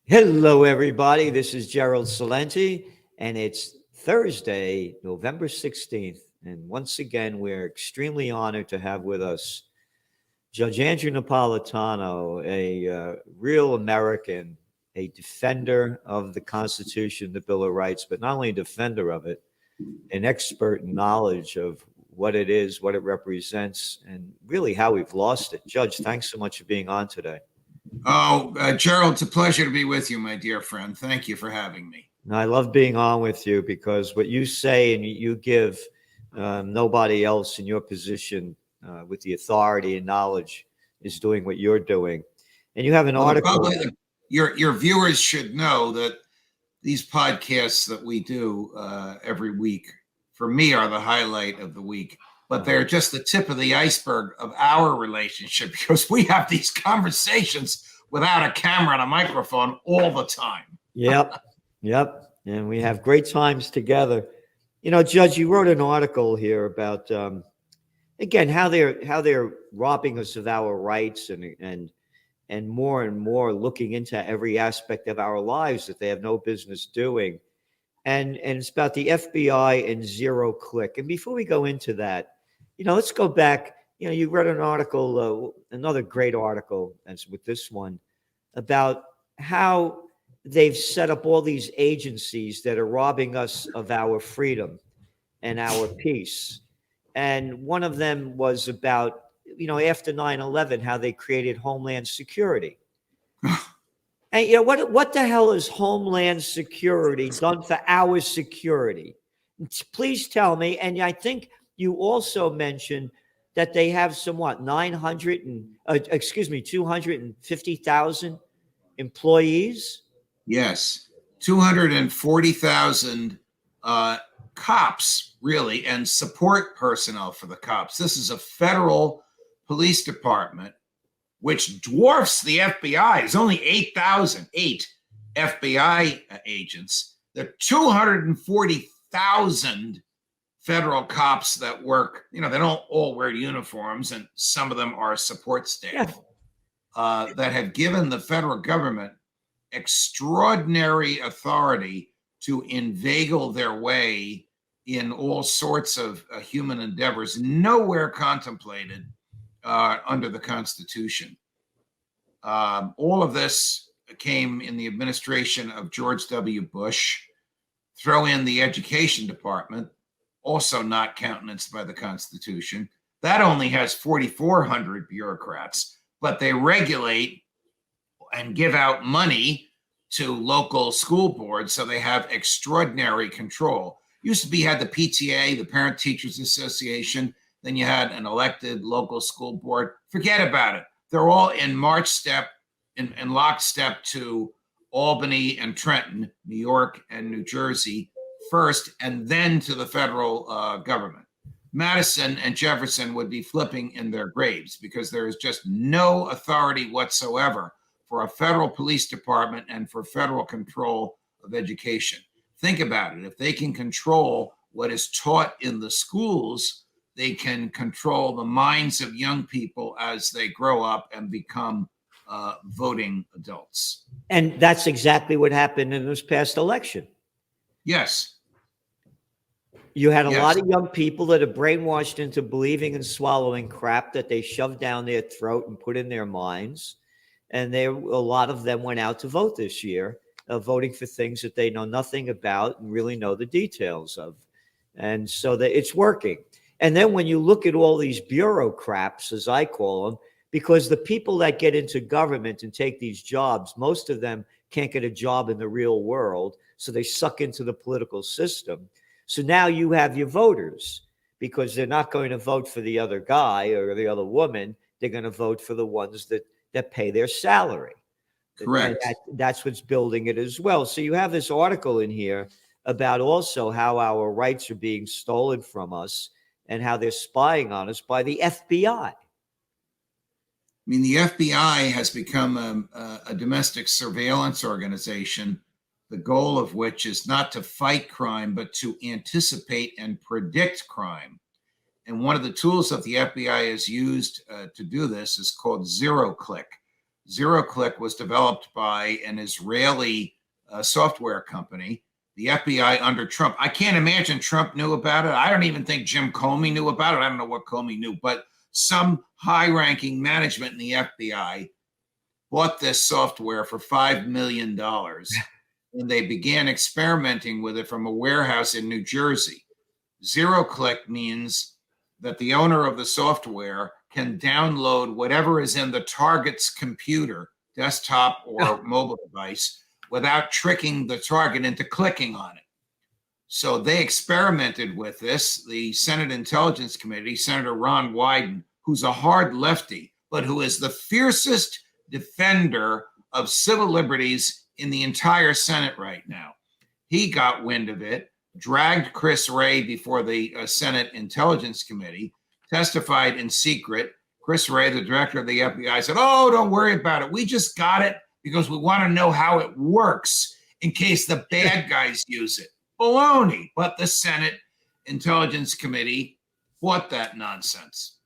Hello, everybody. This is Gerald Celente, and it's Thursday, November 16th. And once again, we're extremely honored to have with us Judge Andrew Napolitano, a real American, a defender of the Constitution, the Bill of Rights, but not only a defender of it, an expert in knowledge of what it is, what it represents, and really how we've lost it. Judge, thanks so much for being on today. Gerald, it's a pleasure to be with you, my dear friend. Thank you for having me. And I love being on with you because what you say and you give, nobody else in your position with the authority and knowledge is doing what you're doing. And you have an article. Your viewers should know that these podcasts that we do every week, for me, are the highlight of the week. But they're just the tip of the iceberg of our relationship because we have these conversations without a camera and a microphone all the time. Yep. And we have great times together. You know, Judge, you wrote an article here about again how they're robbing us of our rights and more looking into every aspect of our lives that they have no business doing. And it's about the FBI and zero click. And before we go into that, let's go back. You read an article, another great article, as with this one, about how they've set up all these agencies that are robbing us of our freedom and our peace. And one of them was about, after 9/11, how they created Homeland Security. And what the hell is Homeland Security done for our security? Please tell me. And I think you also mentioned that they have somewhat 250,000 employees. Yes, 240,000 cops, really, and support personnel for the cops. This is a federal police department, which dwarfs the FBI. There's only 8 FBI agents. There are 240,000 federal cops that work. They don't all wear uniforms, and some of them are support staff that have given the federal government extraordinary authority to inveigle their way in all sorts of human endeavors, nowhere contemplated under the Constitution. All of this came in the administration of George W. Bush. Throw in the education department, also not countenanced by the Constitution. That only has 4,400 bureaucrats, but they regulate and give out money to local school boards, so they have extraordinary control. Used to be had the PTA, the Parent Teachers Association, then you had an elected local school board. Forget about it. They're all in lockstep to Albany and Trenton, New York and New Jersey first, and then to the federal government. Madison and Jefferson would be flipping in their graves because there is just no authority whatsoever for a federal police department and for federal control of education. Think about it. If they can control what is taught in the schools, they can control the minds of young people as they grow up and become voting adults. And that's exactly what happened in this past election. Yes. You had a lot of young people that are brainwashed into believing and swallowing crap that they shoved down their throat and put in their minds. And a lot of them went out to vote this year, voting for things that they know nothing about and really know the details of. And so that it's working. And then when you look at all these bureaucrats, as I call them, because the people that get into government and take these jobs, most of them can't get a job in the real world. So they suck into the political system. So now you have your voters, because they're not going to vote for the other guy or the other woman. They're going to vote for the ones that pay their salary. Correct. That's what's building it as well. So you have this article in here about also how our rights are being stolen from us and how they're spying on us by the FBI. I mean, the FBI has become a domestic surveillance organization, the goal of which is not to fight crime, but to anticipate and predict crime. And one of the tools that the FBI has used to do this is called zero click. ZeroClick was developed by an Israeli software company. The FBI under Trump. I can't imagine Trump knew about it. I don't even think Jim Comey knew about it. I don't know what Comey knew, but some high-ranking management in the FBI bought this software for $5 million, and they began experimenting with it from a warehouse in New Jersey. ZeroClick means that the owner of the software can download whatever is in the target's computer, desktop or mobile device, without tricking the target into clicking on it. So they experimented with this. The Senate Intelligence Committee, Senator Ron Wyden, who's a hard lefty, but who is the fiercest defender of civil liberties in the entire Senate right now. He got wind of it, dragged Chris Wray before the Senate Intelligence Committee, testified in secret. Chris Wray, the director of the FBI, said, "Oh, don't worry about it. We just got it because we want to know how it works in case the bad guys use it." Baloney. But the Senate Intelligence Committee fought that nonsense.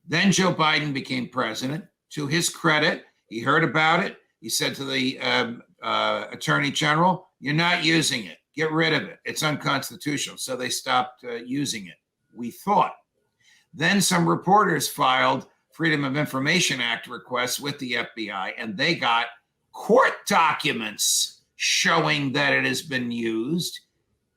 Then Joe Biden became president. To his credit, he heard about it. He said to the Attorney General, "You're not using it. Get rid of it. It's unconstitutional." So they stopped using it, we thought. Then some reporters filed Freedom of Information Act requests with the FBI, and they got court documents showing that it has been used,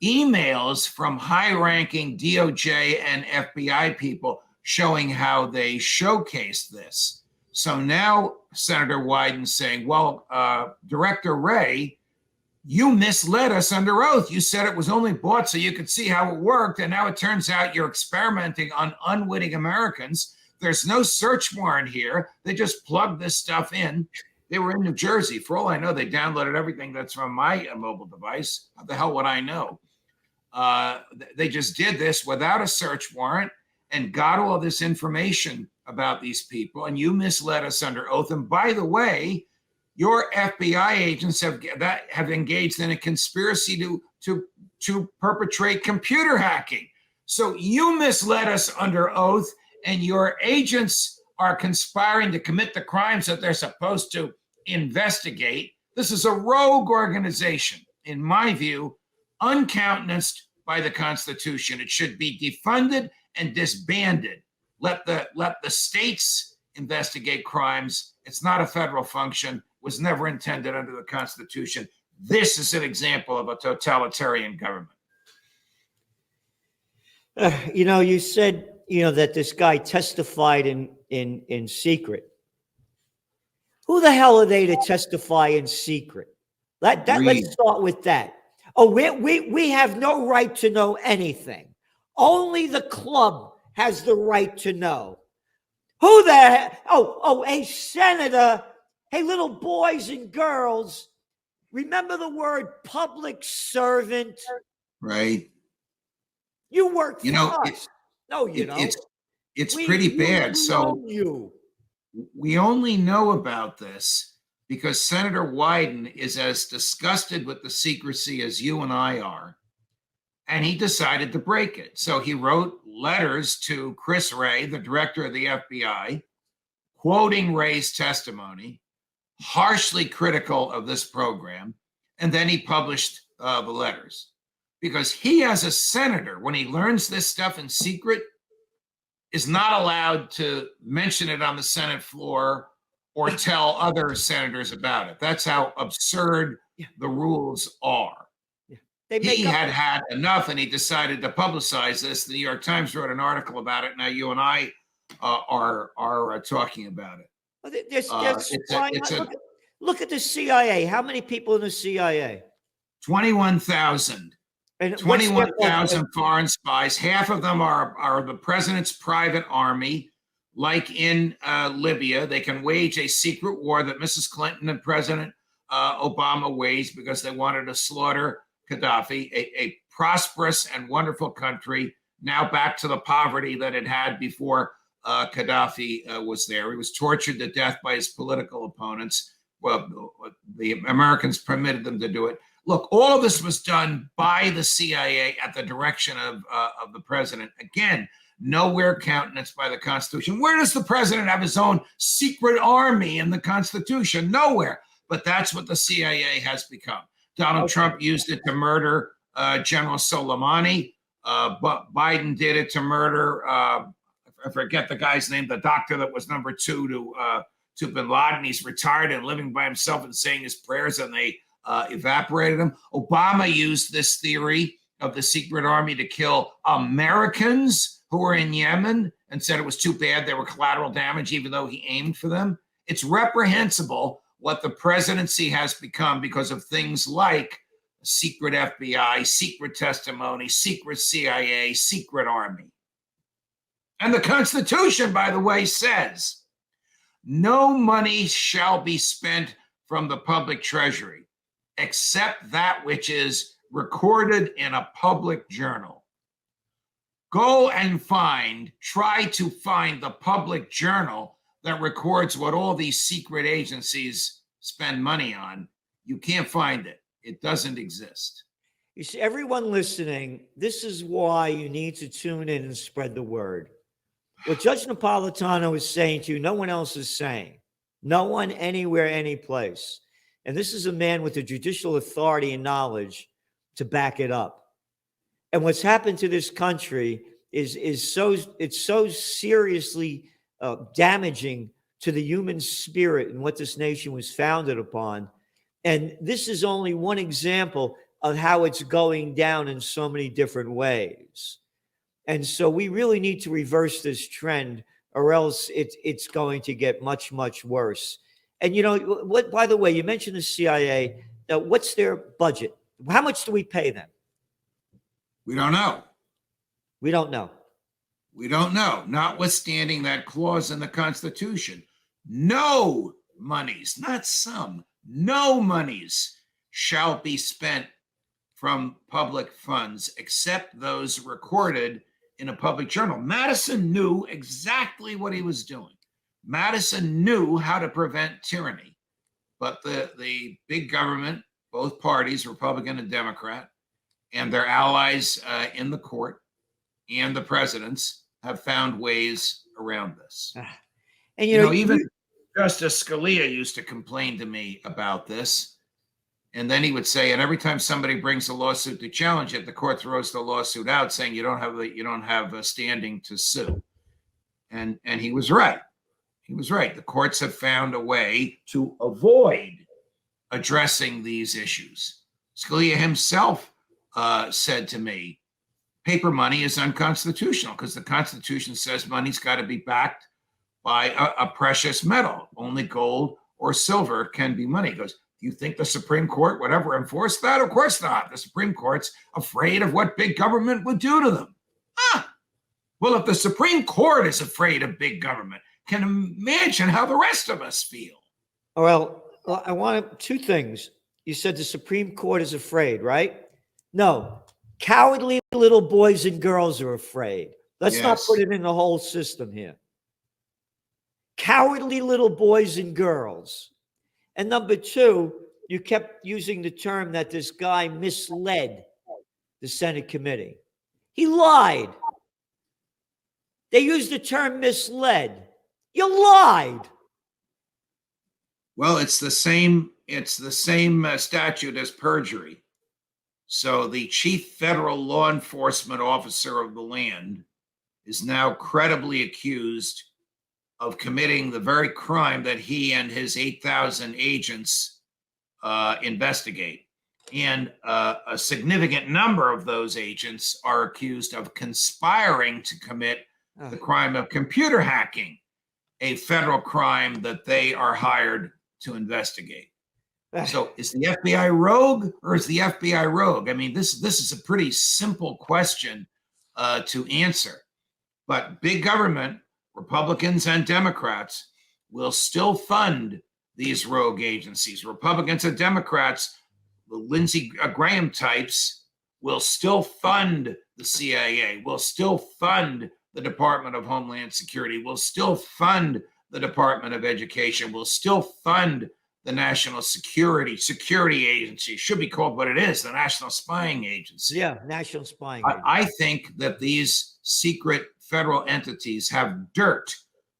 emails from high-ranking DOJ and FBI people showing how they showcased this. So now Senator Wyden's saying, well, Director Wray, you misled us under oath. You said it was only bought so you could see how it worked, and now it turns out you're experimenting on unwitting Americans. There's no search warrant here. They just plugged this stuff in. They were in New Jersey. For all I know, they downloaded everything that's from my mobile device. How the hell would I know? They just did this without a search warrant and got all this information about these people, and you misled us under oath. And by the way, your FBI agents have engaged in a conspiracy to perpetrate computer hacking. So you misled us under oath, and your agents are conspiring to commit the crimes that they're supposed to investigate. This is a rogue organization, in my view, uncountenanced by the Constitution. It should be defunded and disbanded. Let the states investigate crimes. It's not a federal function. Was never intended under the Constitution. This is an example of a totalitarian government. You said, that this guy testified in secret. Who the hell are they to testify in secret? Let's start with that. Oh, we have no right to know anything. Only the club has the right to know. Who the hell? Oh, a senator. Hey, little boys and girls, remember the word public servant? Right. You work for us. No, you don't. It's pretty bad. So we only know about this because Senator Wyden is as disgusted with the secrecy as you and I are, and he decided to break it. So he wrote letters to Chris Wray, the director of the FBI, quoting Wray's testimony, harshly critical of this program, and then he published the letters. Because he, as a senator, when he learns this stuff in secret, is not allowed to mention it on the Senate floor or tell other senators about it. That's how absurd the rules are. He had enough, and he decided to publicize this. The New York Times wrote an article about it. Now you and I are talking about it. Look at the CIA. How many people in the CIA? 21,000. 21,000 foreign spies. Half of them are the president's private army. Like in Libya, they can wage a secret war that Mrs. Clinton and President Obama waged because they wanted to slaughter Gaddafi, a prosperous and wonderful country, now back to the poverty that it had before Gaddafi was there. He was tortured to death by his political opponents. Well, the Americans permitted them to do it. Look, all of this was done by the CIA at the direction of the president. Again, nowhere countenanced by the Constitution. Where does the president have his own secret army in the Constitution? Nowhere. But that's what the CIA has become. Donald Trump used it to murder General Soleimani. Biden did it to murder, I forget the guy's name, the doctor that was number 2 to bin Laden. He's retired and living by himself and saying his prayers, and they evaporated him. Obama used this theory of the secret army to kill Americans who were in Yemen and said it was too bad they were collateral damage, even though he aimed for them. It's reprehensible what the presidency has become because of things like secret FBI, secret testimony, secret CIA, secret army. And the Constitution, by the way, says no money shall be spent from the public treasury except that which is recorded in a public journal. Go and try to find the public journal that records what all these secret agencies spend money on. You can't find it. It doesn't exist. You see, everyone listening, this is why you need to tune in and spread the word. What Judge Napolitano is saying to you, no one else is saying. No one, anywhere, any place. And this is a man with the judicial authority and knowledge to back it up. And what's happened to this country is so seriously damaging to the human spirit and what this nation was founded upon. And this is only one example of how it's going down in so many different ways. And so we really need to reverse this trend, or else it's going to get much, much worse. And, you know, what, by the way, you mentioned the CIA. What's their budget? How much do we pay them? We don't know. We don't know. We don't know, notwithstanding that clause in the Constitution. No monies, not some, no monies shall be spent from public funds except those recorded in a public journal. Madison knew exactly what he was doing. Madison knew how to prevent tyranny. But the big government, both parties, Republican and Democrat, and their allies in the court and the presidents have found ways around this. And even Justice Scalia used to complain to me about this. And then he would say, and every time somebody brings a lawsuit to challenge it, the court throws the lawsuit out, saying you don't have a standing to sue. And he was right. He was right. The courts have found a way to avoid addressing these issues. Scalia himself said to me, paper money is unconstitutional because the Constitution says money's got to be backed by a precious metal. Only gold or silver can be money. He goes, do you think the Supreme Court would ever enforce that? Of course not. The Supreme Court's afraid of what big government would do to them. Well, if the Supreme Court is afraid of big government, can imagine how the rest of us feel. Well, I want two things. You said the Supreme Court is afraid, right? No. Cowardly little boys and girls are afraid. Let's not put it in the whole system here. Cowardly little boys and girls. And number two, you kept using the term that this guy misled the Senate committee. He lied. They used the term misled. You lied. Well, it's the same statute as perjury. So the chief federal law enforcement officer of the land is now credibly accused of committing the very crime that he and his 8,000 agents investigate. And a significant number of those agents are accused of conspiring to commit the crime of computer hacking, a federal crime that they are hired to investigate. So is the FBI rogue or is the FBI rogue? I mean, this is a pretty simple question to answer. But big government, Republicans and Democrats, will still fund these rogue agencies. Republicans and Democrats, the Lindsey Graham types, will still fund the CIA, will still fund the Department of Homeland Security, will still fund the Department of Education, will still fund the National Security Agency. Should be called what it is, the National Spying Agency. Yeah, National Spying Agency. I think that these secret federal entities have dirt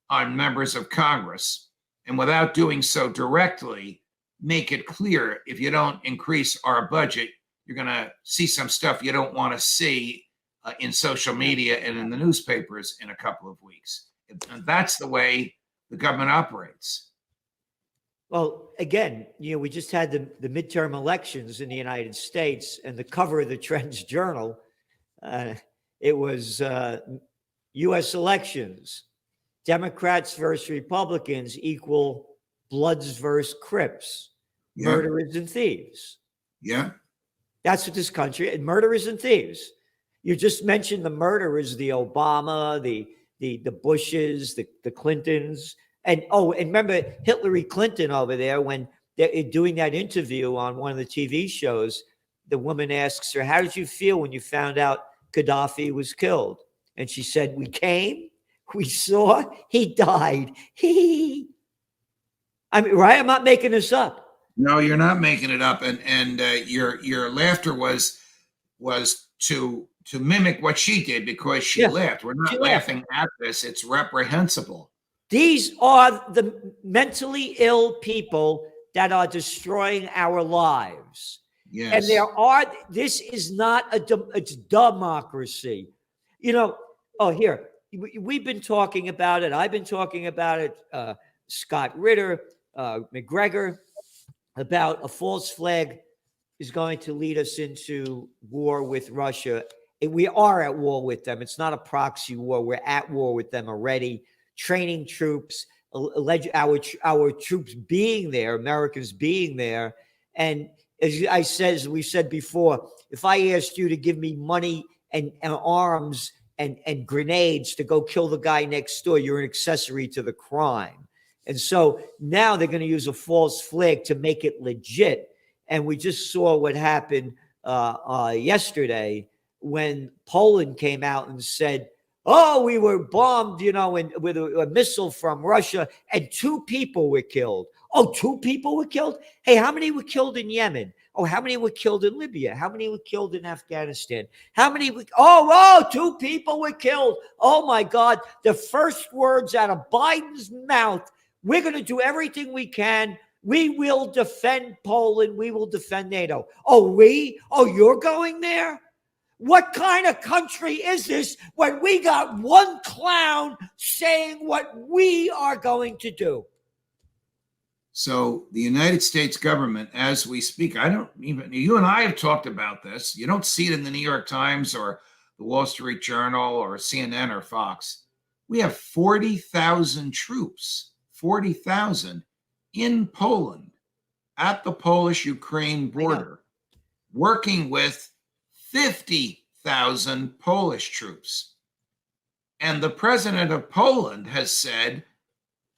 on members of Congress, and without doing so directly, make it clear if you don't increase our budget, you're going to see some stuff you don't want to see in social media and in the newspapers in a couple of weeks. And that's the way the government operates. Well, again, we just had the midterm elections in the United States, and the cover of the Trends Journal, it was U.S. elections, Democrats versus Republicans equal Bloods versus Crips, murderers and thieves. Yeah. That's what this country, and murderers and thieves. You just mentioned the murderers, the Obama, the Bushes, the Clintons. And remember Hillary Clinton over there, when they're doing that interview on one of the TV shows, the woman asks her, how did you feel when you found out Gaddafi was killed? And she said, we came, we saw, he died. I mean, right? I'm not making this up. No, you're not making it up. And your laughter was to mimic what she did, because she laughed. We're not laughing at this. It's reprehensible. These are the mentally ill people that are destroying our lives. Yes. And this is not it's democracy. Here, we've been talking about it. I've been talking about it. Scott Ritter, McGregor, about a false flag is going to lead us into war with Russia. We are at war with them. It's not a proxy war. We're at war with them already. Training troops, our troops being there, Americans being there. And as we said before, if I asked you to give me money and arms and grenades to go kill the guy next door, you're an accessory to the crime. And so now they're going to use a false flag to make it legit. And we just saw what happened yesterday when Poland came out and said, we were bombed, with a missile from Russia, and 2 people were killed. 2 people were killed? Hey, how many were killed in Yemen? How many were killed in Libya? How many were killed in Afghanistan? How many? 2 people were killed. Oh, my God. The first words out of Biden's mouth, we're going to do everything we can. We will defend Poland. We will defend NATO. You're going there? What kind of country is this when we got one clown saying what we are going to do? So the United States government, as we speak, you and I have talked about this. You don't see it in the New York Times or the Wall Street Journal or CNN or Fox. We have 40,000 troops, 40,000 in Poland at the Polish-Ukraine border, working with 50,000 Polish troops. And the president of Poland has said,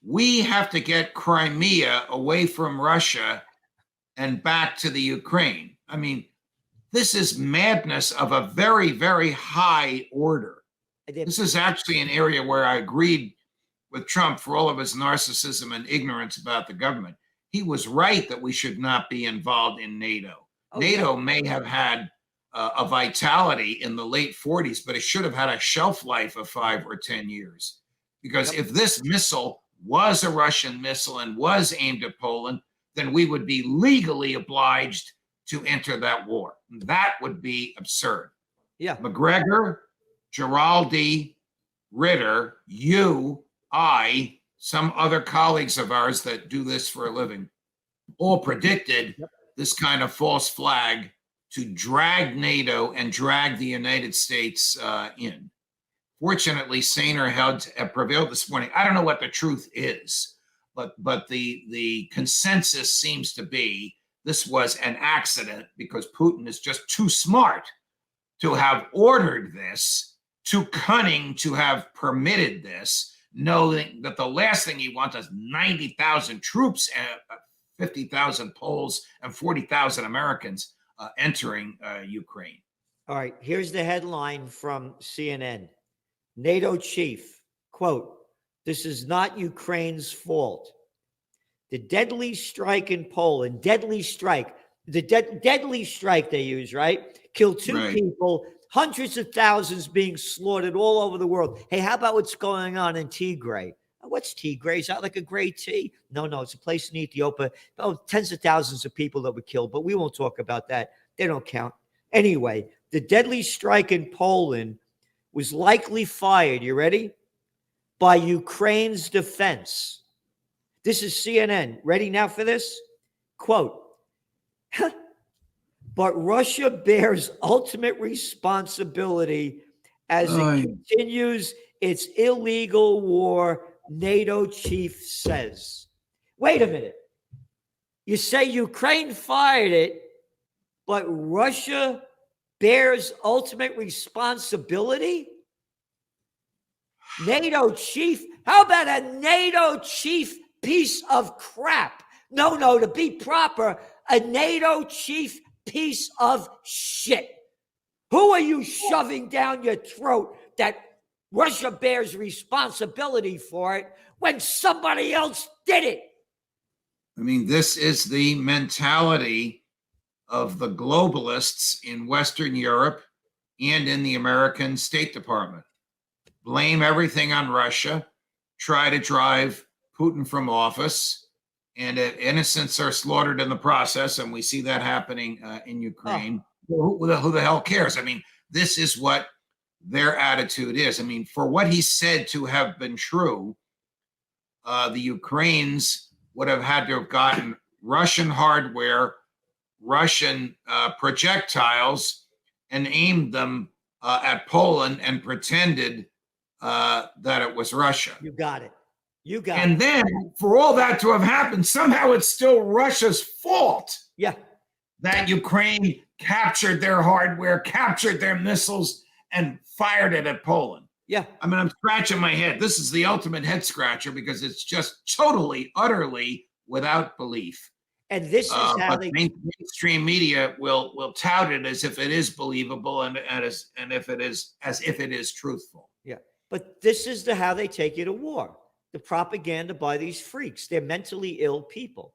we have to get Crimea away from Russia and back to the Ukraine. I mean, this is madness of a very, very high order. This is actually an area where I agreed with Trump for all of his narcissism and ignorance about the government. He was right that we should not be involved in NATO. NATO may have had a vitality in the late 40s, but it should have had a shelf life of 5 or 10 years. Because if this missile was a Russian missile and was aimed at Poland, then we would be legally obliged to enter that war. That would be absurd. McGregor, Geraldi, Ritter, you, I, some other colleagues of ours that do this for a living, all predicted this kind of false flag to drag NATO and drag the United States in. Fortunately, saner heads have prevailed this morning. I don't know what the truth is, but the consensus seems to be this was an accident because Putin is just too smart to have ordered this, too cunning to have permitted this, knowing that the last thing he wants is 90,000 troops, 50,000 Poles, and 40,000 Americans entering Ukraine. All right, here's the headline from CNN. NATO chief, quote, "This is not Ukraine's fault. The deadly strike in Poland, deadly strike, the deadly strike they use, right? Killed 2 people, Hundreds of thousands being slaughtered all over the world. Hey, how about what's going on in Tigray? What's Tigray? Is that like a gray tea? No, it's a place in Ethiopia. Oh, tens of thousands of people that were killed, but we won't talk about that. They don't count. Anyway, the deadly strike in Poland was likely fired, you ready? By Ukraine's defense. This is CNN. Ready now for this? Quote, but Russia bears ultimate responsibility as it continues its illegal war, NATO chief says. Wait a minute. You say Ukraine fired it, but Russia bears ultimate responsibility? NATO chief? How about a NATO chief piece of crap? No, to be proper, a NATO chief piece of shit. Who are you shoving down your throat that Russia bears responsibility for it when somebody else did it? I mean, this is the mentality of the globalists in Western Europe and in the American State Department. Blame everything on Russia, try to drive Putin from office, and innocents are slaughtered in the process, and we see that happening in Ukraine. Who the hell cares? I mean, this is what their attitude is. I mean, for what he said to have been true, the Ukrainians would have had to have gotten Russian hardware, Russian projectiles, and aimed them at Poland and pretended that it was Russia. You got it. And then for all that to have happened, somehow it's still Russia's fault. Yeah. That Ukraine captured their hardware, captured their missiles, and fired it at Poland. Yeah. I mean, I'm scratching my head. This is the ultimate head scratcher because it's just totally, utterly without belief. And this is how they mainstream media will tout it as if it is believable and as if it is truthful. Yeah. But this is how they take you to war. The propaganda by these freaks. They're mentally ill people.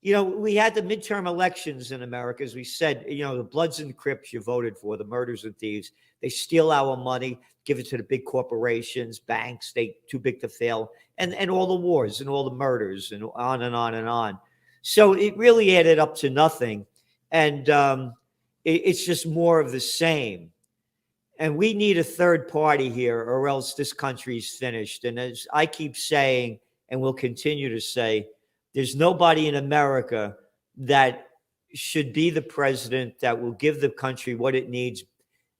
You know, we had the midterm elections in America, as we said, you know, the Bloods and Crips you voted for, the murders and thieves. They steal our money, give it to the big corporations, banks, they too big to fail, and all the wars and all the murders and on and on and on. So it really added up to nothing. And it's just more of the same. And we need a third party here, or else this country's finished. And as I keep saying, and will continue to say, there's nobody in America that should be the president that will give the country what it needs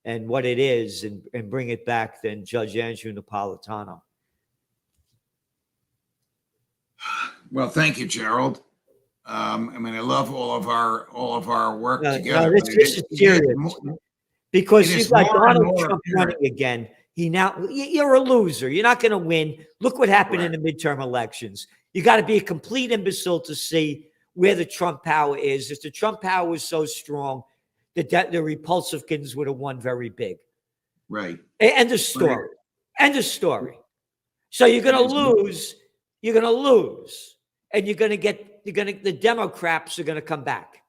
and what it is and bring it back than Judge Andrew Napolitano. Well, thank you, Gerald. I mean, I love all of our work together. No, this is serious. Because you've got Donald Trump running again. You're a loser. You're not going to win. Look what happened in the midterm elections. You got to be a complete imbecile to see where the Trump power is. If the Trump power was so strong, the Republicans would have won very big. Right. End of story. Right. End of story. So you're going to lose. You're going to lose, and the Democrats are going to come back.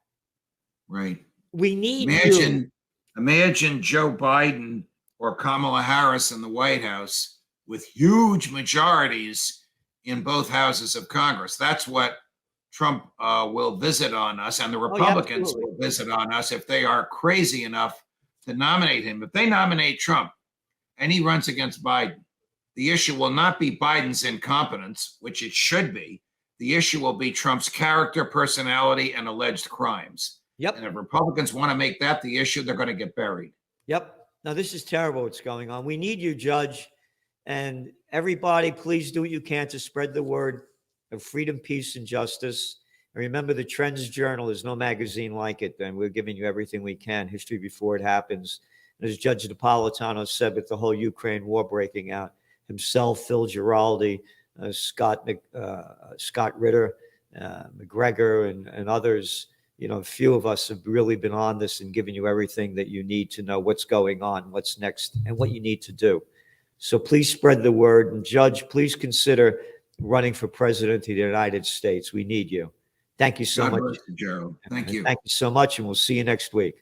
Right. We need Imagine Joe Biden or Kamala Harris in the White House with huge majorities in both houses of Congress. That's what Trump will visit on us, and the Republicans will visit on us if they are crazy enough to nominate him. If they nominate Trump and he runs against Biden, the issue will not be Biden's incompetence, which it should be. The issue will be Trump's character, personality, and alleged crimes. Yep. And if Republicans want to make that the issue, they're going to get buried. Yep. Now, this is terrible what's going on. We need you, Judge. And everybody, please do what you can to spread the word of freedom, peace, and justice. And remember, the Trends Journal, there's no magazine like it. And we're giving you everything we can, history before it happens. And as Judge Napolitano said, with the whole Ukraine war breaking out, himself, Phil Giraldi, Scott Ritter, McGregor, and others, you know, a few of us have really been on this and given you everything that you need to know what's going on, what's next, and what you need to do. So please spread the word. And Judge, please consider running for president of the United States. We need you. Thank you so much, Gerald. Thank you. Thank you so much, and we'll see you next week.